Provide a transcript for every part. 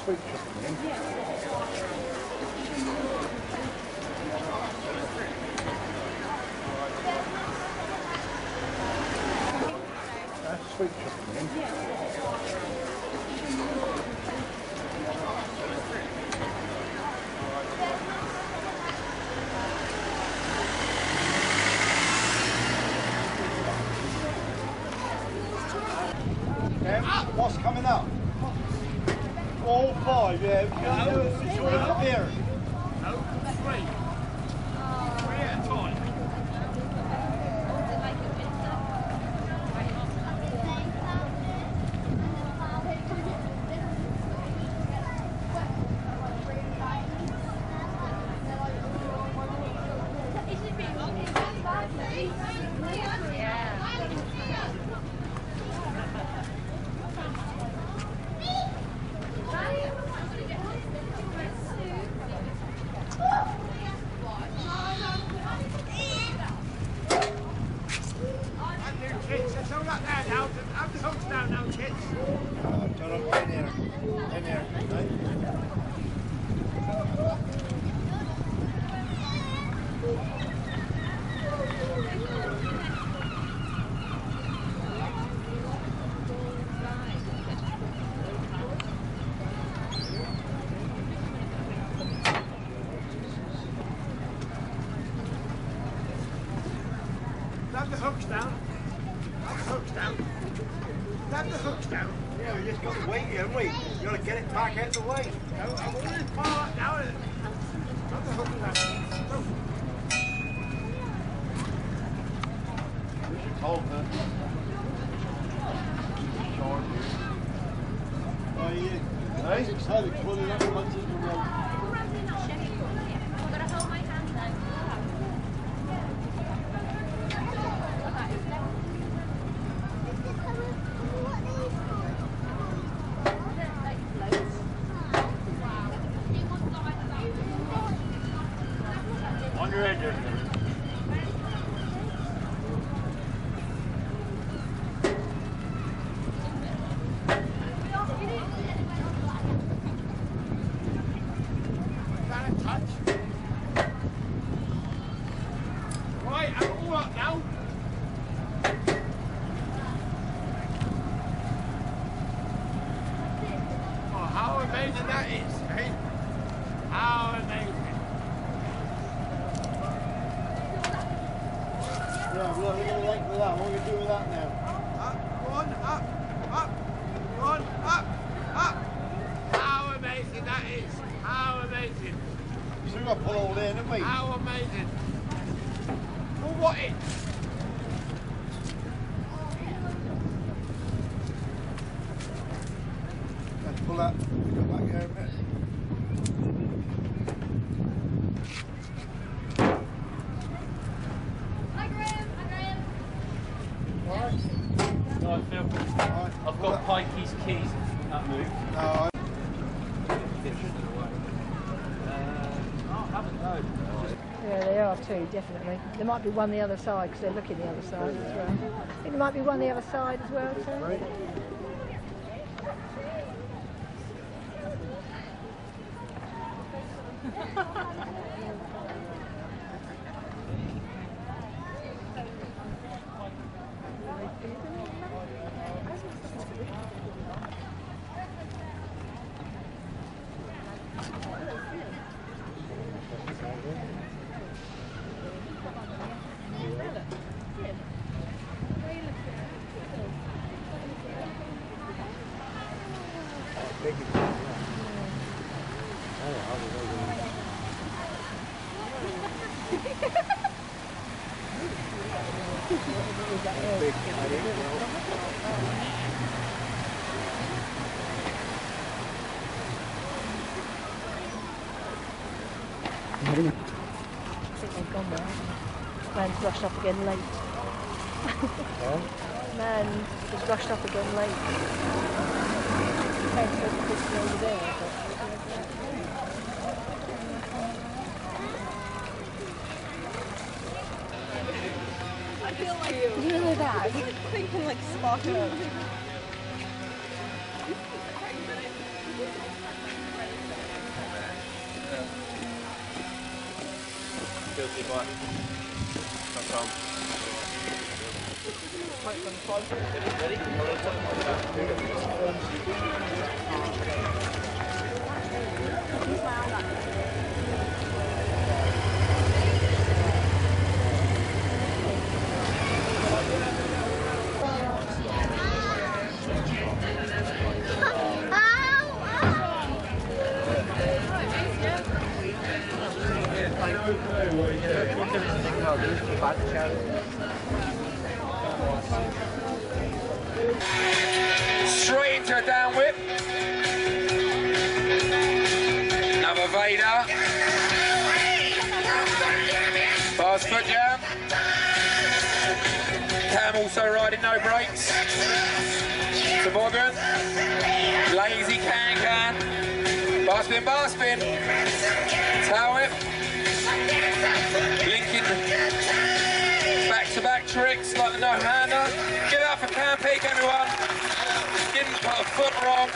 sweet chicken then. That's sweet chicken then. What's coming up? All five, yeah. It's all up here. No, three. Three at a time. Have the hooks down. Have the hooks down. Have the hooks down. Yeah, we just got the weight here, haven't we? You've got to get it back out the way. No, I'm already far down it. Have the hooks down. Go. We should hold her. Oh, yeah. Hey? It's how they put it up once in the road. On your edge, amazing that is, eh? How amazing. Yeah, look at the length of that. What are we going to do with that now? Up, one, up, one, up. How amazing that is. How amazing. So we've got to pull all in, haven't we? How amazing. Well, what it? Let's pull that. Go back here a bit. Right, Phil. Right. I've got Pikey's keys in that move. No, Yeah, they are too, definitely. There might be one the other side because they're looking the other side as well. I think there might be one the other side as well too. Right. I think they've gone there. Man's rushed up again late. Man has rushed up again late. Man's supposed to be over there, I feel like you know that? they can like spot it. Straight into a down whip. Another Vader. Fast foot jam. Cam also riding no brakes. Toboggan. Lazy can. Bar spin. Tail whip. Linking back-to-back tricks like the no-hander. Give it up for Cam Peak, everyone. Didn't put a foot wrong.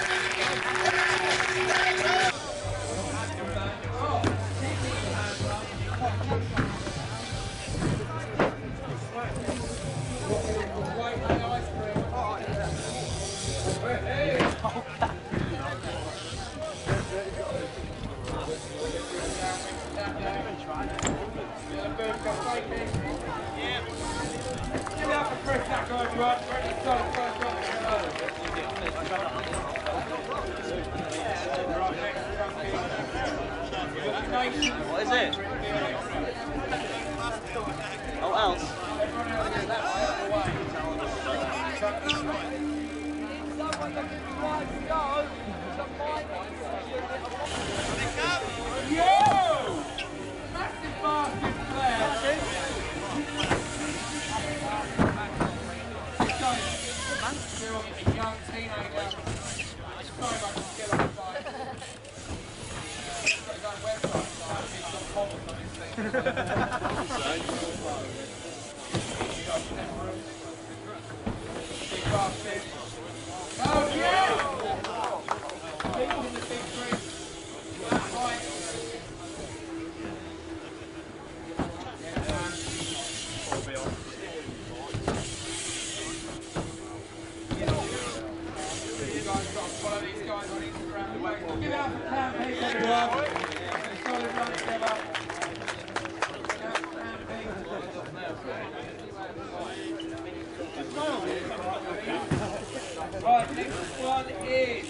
Give it up for Christopher, everyone. What is it? Oh, else? Yo! Massive basket flare. Still a young teenager. So much skill on the bike. He's got his own website, so he's got comments on his thing. Big basket. Oh yeah! People in the big tree. That's right. Follow these guys on Instagram. Give it up for Cam Peak, everyone. Solid run together. Cam Peak. Right, next one is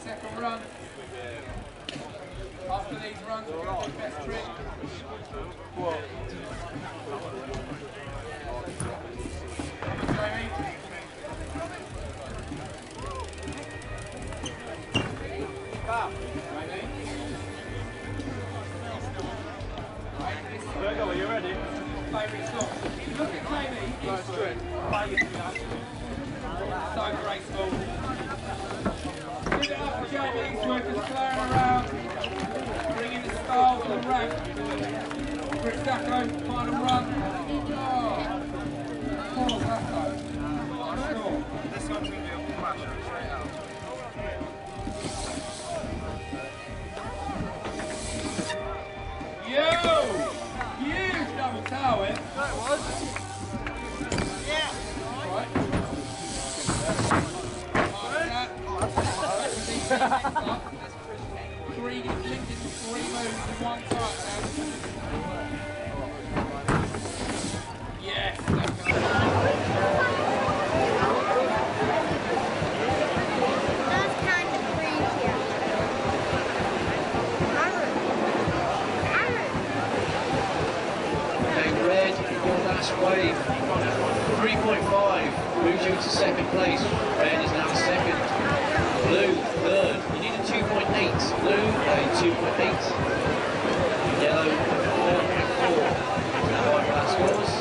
second run. After these runs, we'll go to the best trick. Jamie. Are you ready? Favourite song. Look at Jamie. He's good. So graceful. Give it up for Jamie. He's working flaring around. Bringing the style to the ramp. Christopher, final run. Oh. Poor Sacco. Sure. This one's going to be a pressure straight out. Yo! Huge double tail whip. That was. Yeah. Right. Three Lincoln, 3 moves in one time now. Yes, that's good. That's kind of crazy. And red, your last wave. 3.5 moves you into second place. Red is now second. Blue, third. You need a 2.8. Blue, a 2.8. Yellow, 4.4. Now on last scores.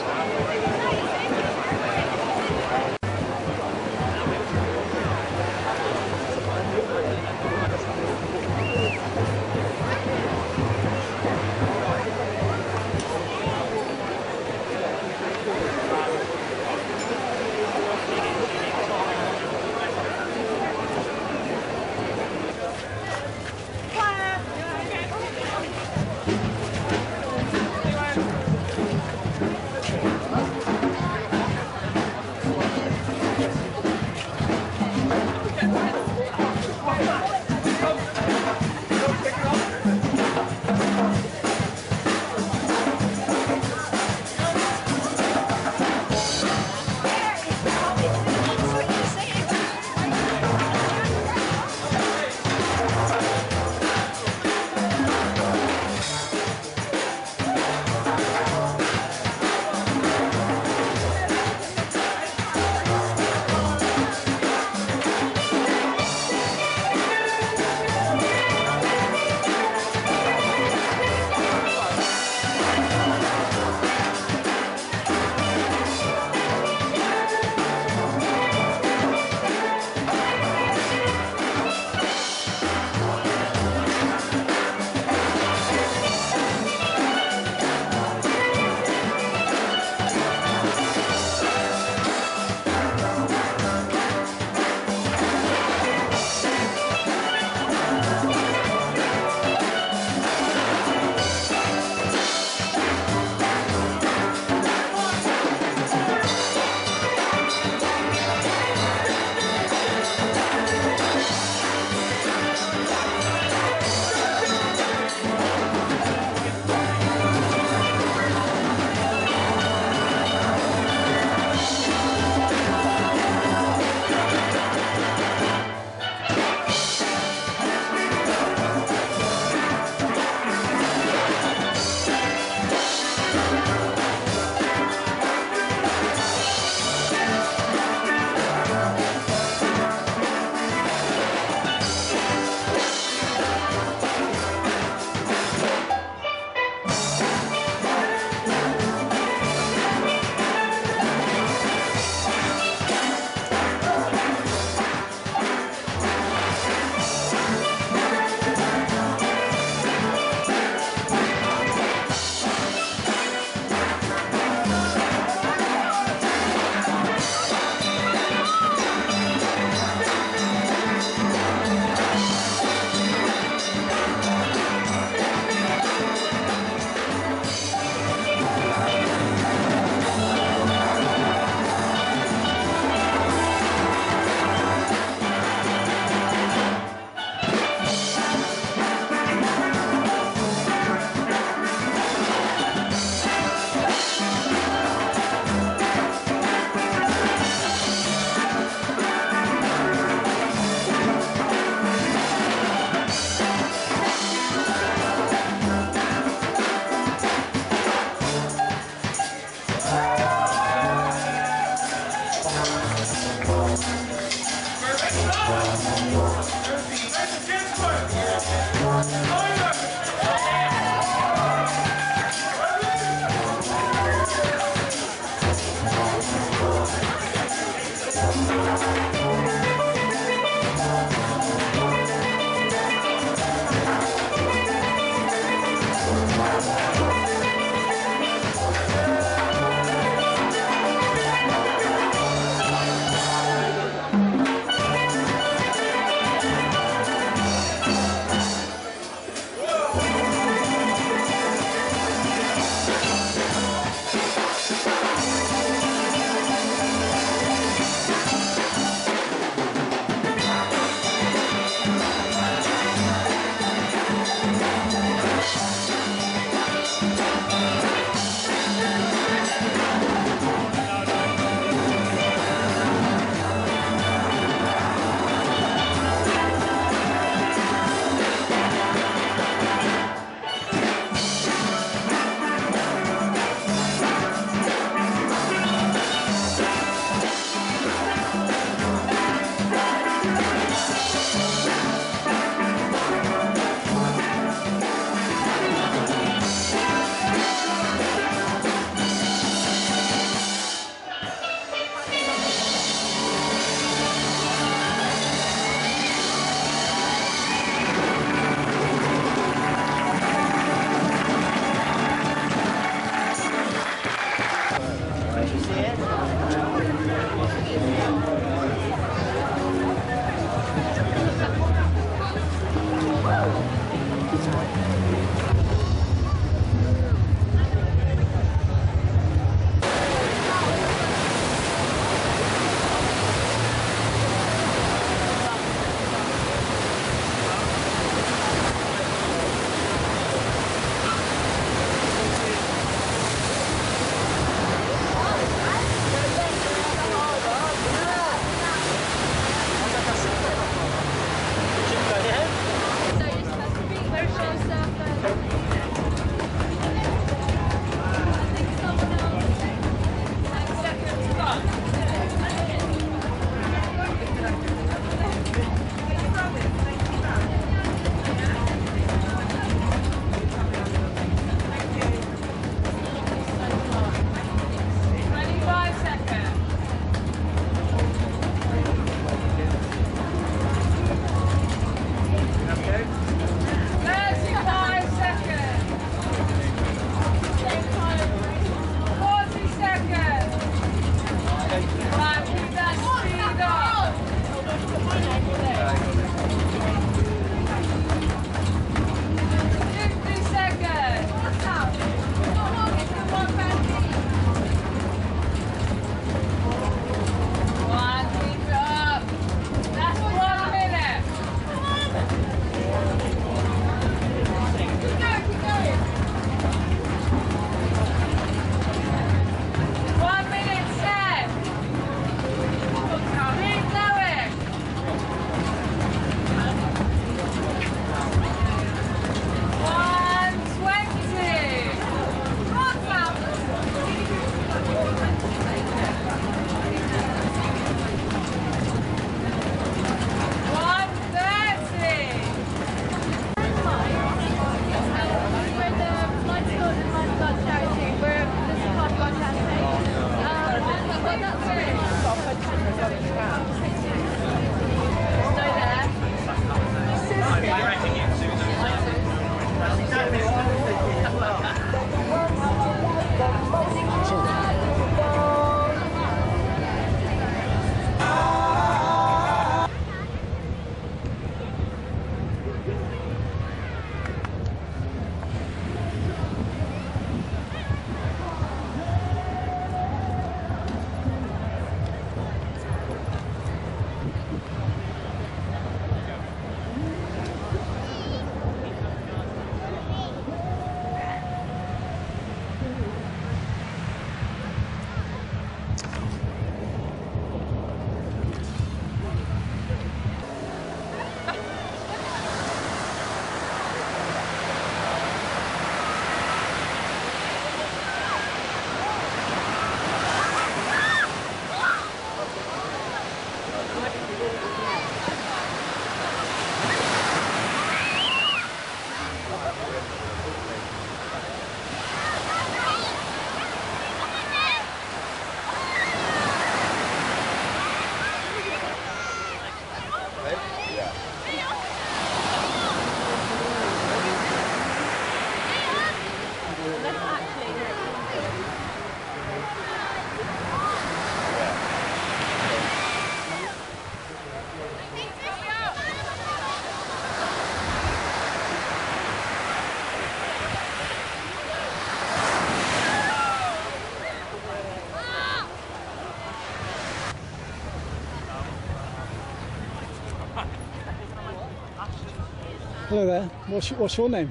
Hello there. What's your name?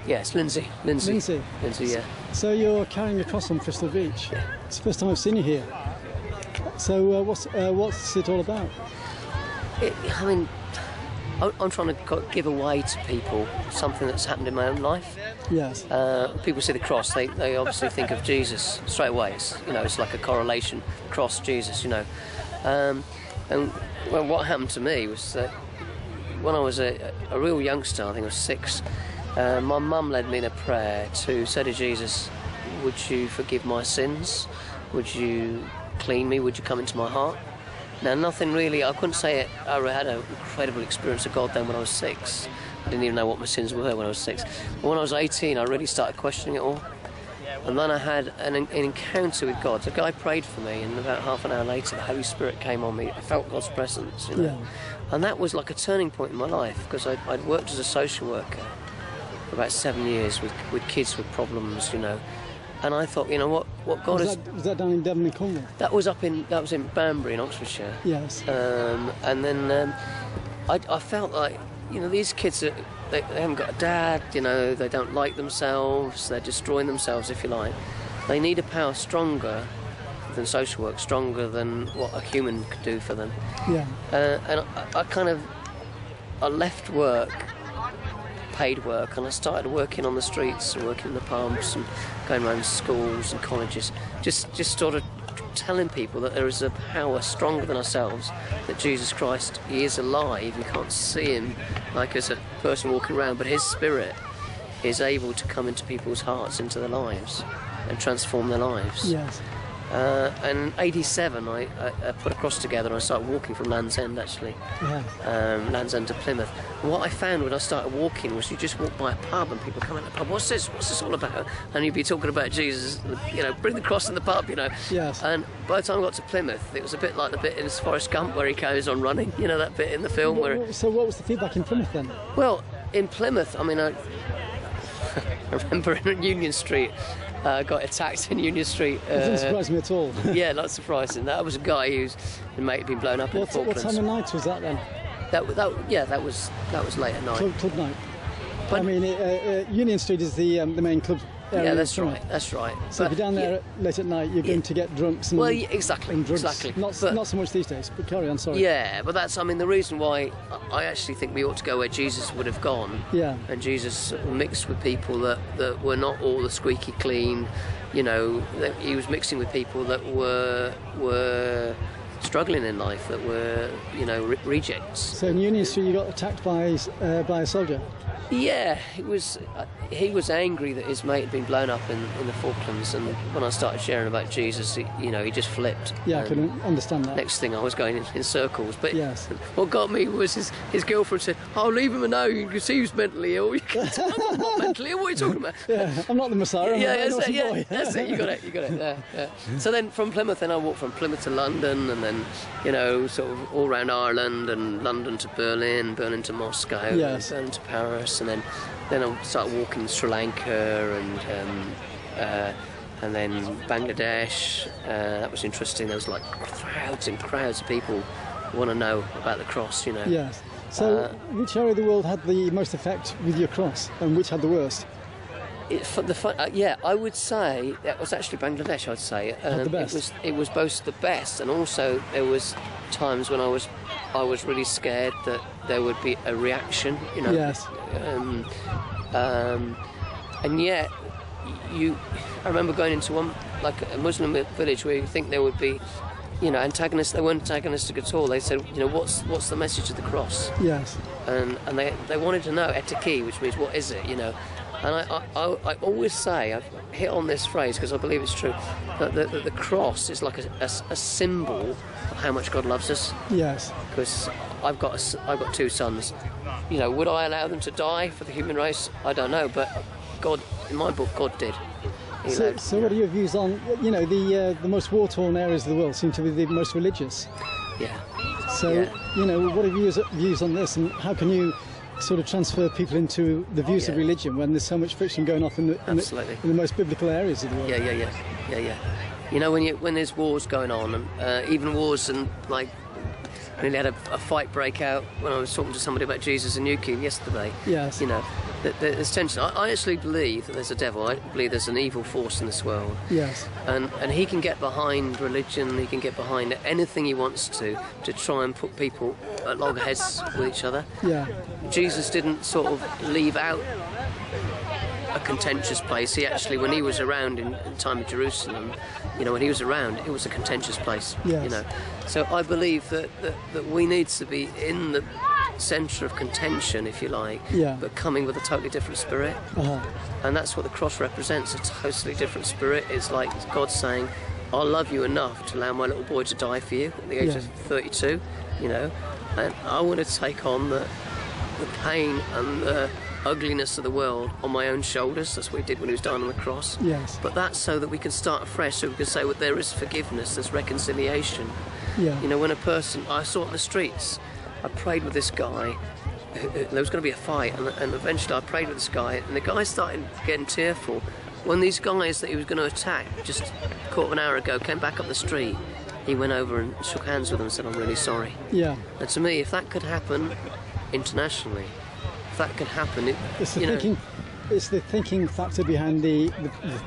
Yeah, it's Lindsay. Lindsay, yeah. So you're carrying a cross on Bristol Beach. Yeah. It's the first time I've seen you here. So what's it all about? I mean, I'm trying to give away to people something that's happened in my own life. Yes. People see the cross, they obviously think of Jesus straight away. It's like a correlation, cross, Jesus, And well, what happened to me was that when I was a real youngster, I think I was 6, my mum led me in a prayer to say to Jesus, would you forgive my sins? Would you clean me? Would you come into my heart? Now, nothing really, I couldn't say it. I had an incredible experience of God then when I was 6. I didn't even know what my sins were when I was 6. But when I was 18, I really started questioning it all. And then I had an encounter with God. The guy prayed for me, and about half an hour later, the Holy Spirit came on me. I felt God's presence, Yeah. And that was like a turning point in my life, because I'd worked as a social worker for about 7 years with kids with problems, And I thought, what God is... Was that down in Devon and Cornwall? That was in Banbury in Oxfordshire. Yes. And then I felt like, these kids, they haven't got a dad, they don't like themselves, they're destroying themselves, if you like. They need a power stronger than social work, stronger than what a human could do for them. Yeah. And I left work, paid work, and I started working on the streets and working in the pubs and going around schools and colleges, just sort of telling people that there is a power stronger than ourselves, that Jesus Christ, he is alive. You can't see him like as a person walking around, but his spirit is able to come into people's hearts, into their lives, and transform their lives. Yes. And in '87, I put a cross together and I started walking from Land's End, actually. Yeah. Land's End to Plymouth. And what I found when I started walking was you just walk by a pub and people come in the pub, what's this all about? And you'd be talking about Jesus, bring the cross in the pub, Yes. And by the time I got to Plymouth, it was a bit like the bit in Forrest Gump where he goes on running, that bit in the film where... So what was the feedback in Plymouth then? Well, in Plymouth, I remember in Union Street, got attacked in Union Street. It doesn't surprise me at all. Yeah, not surprising. That was a guy whose mate had been blown up in the Falklands. What time of night was that then? That was late at night. Club night. But, Union Street is the main club area. Yeah, that's right. So if you're down there late at night, you're going to get drunks and... Well, exactly. Not so much these days, but carry on, sorry. Yeah, but that's, the reason why I actually think we ought to go where Jesus would have gone. Yeah. And Jesus mixed with people that were not all the squeaky clean, that he was mixing with people that were struggling in life, that were, rejects. So in Union Street you got attacked by a soldier? Yeah, he was angry that his mate had been blown up in the Falklands, and when I started sharing about Jesus, he just flipped. Yeah, I can understand that. Next thing I was going in circles, but yes. What got me was his girlfriend said, "Oh, leave him alone, you can see he's mentally ill." I'm not mentally ill, what are you talking about? Yeah, I'm not the Messiah, that's it, you got it. Yeah. So then from Plymouth, then I walked from Plymouth to London, and then, sort of all around Ireland, and London to Berlin to Moscow, yes. Berlin to Paris, and then I started walking Sri Lanka and then Bangladesh. That was interesting. There was like crowds and crowds of people who want to know about the cross, Yes. So which area of the world had the most effect with your cross, and which had the worst? I would say that was actually Bangladesh. I'd say the best. It was both the best, and also there was times when I was really scared that there would be a reaction. Yes. And yet, I remember going into one like a Muslim village where you think there would be you know, antagonistic. They weren't antagonistic at all. They said, you know, what's the message of the cross? Yes. And they wanted to know etiki, which means what is it, you know. And I always say, I've hit on this phrase because I believe it's true, that the cross is like a symbol of how much God loves us. Yes. Because I've got 2 sons. You know, would I allow them to die for the human race? I don't know, but God, in my book, God did. So what are your views on, you know, the most war-torn areas of the world seem to be the most religious? Yeah. So, you know, what are your views on this, and how can you sort of transfer people into the views of religion when there's so much friction going off in the most biblical areas of the world? Yeah. You know, when there's wars going on, and even wars, and like, I nearly had a fight break out when I was talking to somebody about Jesus in Newquay yesterday. Yes. You know, there's tension. I actually believe that there's a devil. I believe there's an evil force in this world. Yes. And he can get behind religion, he can get behind anything he wants to try and put people at loggerheads with each other. Yeah. Jesus didn't sort of leave out a contentious place. He actually, when he was around in time of Jerusalem, you know, when he was around, it was a contentious place. Yes. You know, so I believe that we need to be in the centre of contention, if you like, but coming with a totally different spirit. And that's what the cross represents, a totally different spirit. It's like God saying, I'll love you enough to allow my little boy to die for you at the age of 32, you know, and I want to take on the pain and the ugliness of the world on my own shoulders. That's what he did when he was dying on the cross. Yes. But that's so that we can start afresh, so we can say, well, there is forgiveness, there's reconciliation. Yeah. You know, when a person, I saw it in the streets, I prayed with this guy, there was going to be a fight, and eventually I prayed with this guy, and the guy started getting tearful when these guys that he was going to attack just a quarter of an hour ago came back up the street. He went over and shook hands with them and said, I'm really sorry. Yeah. And to me, if that could happen internationally, if that could happen, it's the thinking factor behind the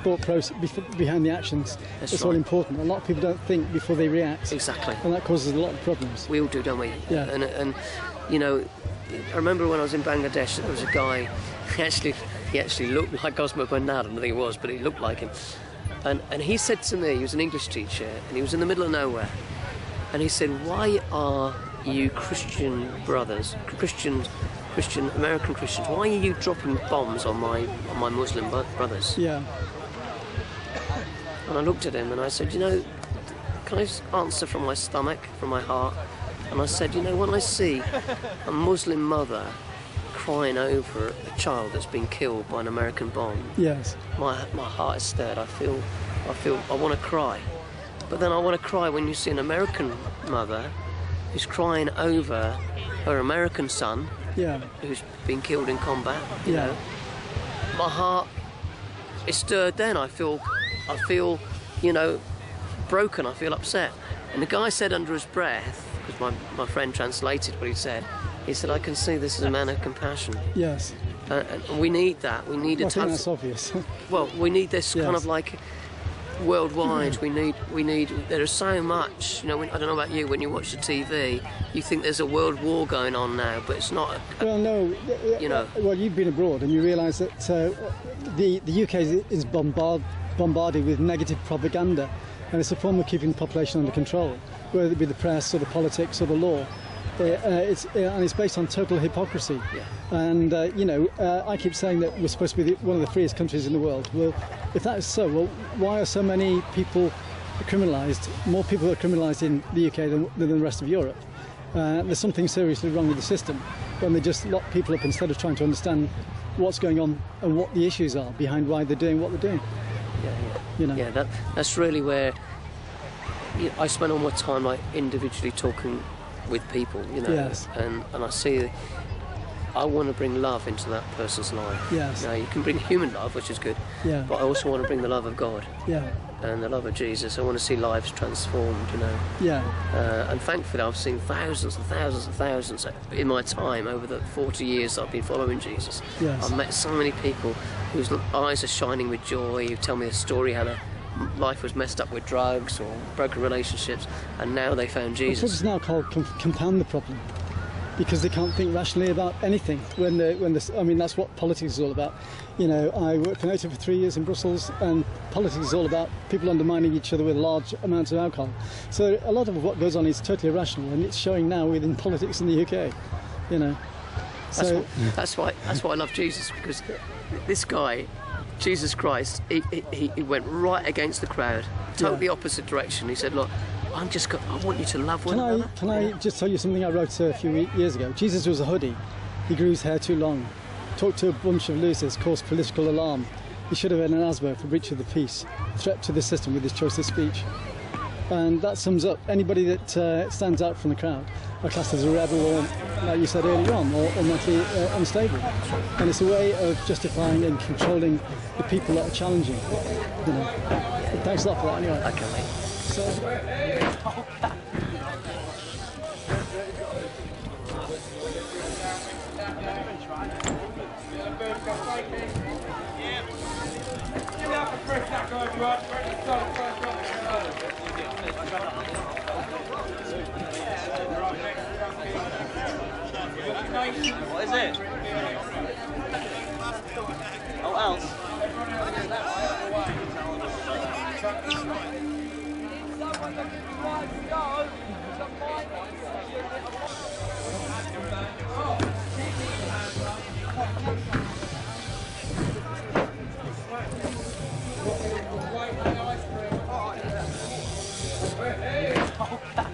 thought process, behind the actions. That's all important. A lot of people don't think before they react. Exactly. And that causes a lot of problems. We all do, don't we? Yeah. And you know, I remember when I was in Bangladesh, there was a guy, he actually looked like Osmo Ben Laden. I don't think he was, but he looked like him. And he said to me, he was an English teacher, and he was in the middle of nowhere, and he said, why are you Christian brothers, Christian American Christians, why are you dropping bombs on my Muslim brothers? Yeah. And I looked at him and I said, you know, can I answer from my stomach, from my heart? And I said, you know, when I see a Muslim mother crying over a child that's been killed by an American bomb, yes, my heart is stirred. I want to cry. But then I want to cry when you see an American mother who's crying over her American son, who's been killed in combat. You know, my heart is stirred. Then I feel, you know, broken. I feel upset. And the guy said under his breath, because my friend translated what he said, I can see this is a man of compassion. Yes. And we need that. We need I think that's obvious. Well, we need this kind of like worldwide. We need. There is so much. You know, I don't know about you. When you watch the TV, you think there's a world war going on now, but it's not. Well, no. You know. Well, you've been abroad and you realise that the UK is bombarded with negative propaganda, and it's a form of keeping the population under control, whether it be the press or the politics or the law. And it's based on total hypocrisy. Yeah. And you know, I keep saying that we're supposed to be one of the freest countries in the world. Well, if that is so, well, why are so many people criminalised? More people are criminalised in the UK than the rest of Europe. There's something seriously wrong with the system when they just lock people up instead of trying to understand what's going on and what the issues are behind why they're doing what they're doing. You know. Yeah, that's really where I spend all my time, like, individually talking with people, you know. Yes. And I see, I want to bring love into that person's life. Yes. Now, you can bring human love, which is good. Yeah. But I also want to bring the love of God. Yeah. And the love of Jesus. I want to see lives transformed, you know. Yeah. And thankfully, I've seen thousands and thousands and thousands in my time over the 40 years that I've been following Jesus. Yes. I've met so many people whose eyes are shining with joy, who tell me a story how their life was messed up with drugs or broken relationships, and now they found Jesus. What's now called compound the problem. because they can't think rationally about anything. I mean, that's what politics is all about. You know, I worked for NATO for 3 years in Brussels, and politics is all about people undermining each other with large amounts of alcohol. So a lot of what goes on is totally irrational, and it's showing now within politics in the UK. You know, so that's why I love Jesus, because this guy, Jesus Christ, he went right against the crowd, totally opposite direction. He said, look, I want you to love one another. Can I just tell you something I wrote a few years ago? Jesus was a hoodie. He grew his hair too long, talked to a bunch of losers, caused political alarm. He should have had an ASBO for breach of the peace, threat to the system with his choice of speech. And that sums up anybody that stands out from the crowd are classed as a rebel, or, like you said earlier on, or mentally unstable. And it's a way of justifying and controlling the people that are challenging. You know. Thanks a lot for that anyway. Okay, mate. So, What is it? Oh, else. Hey!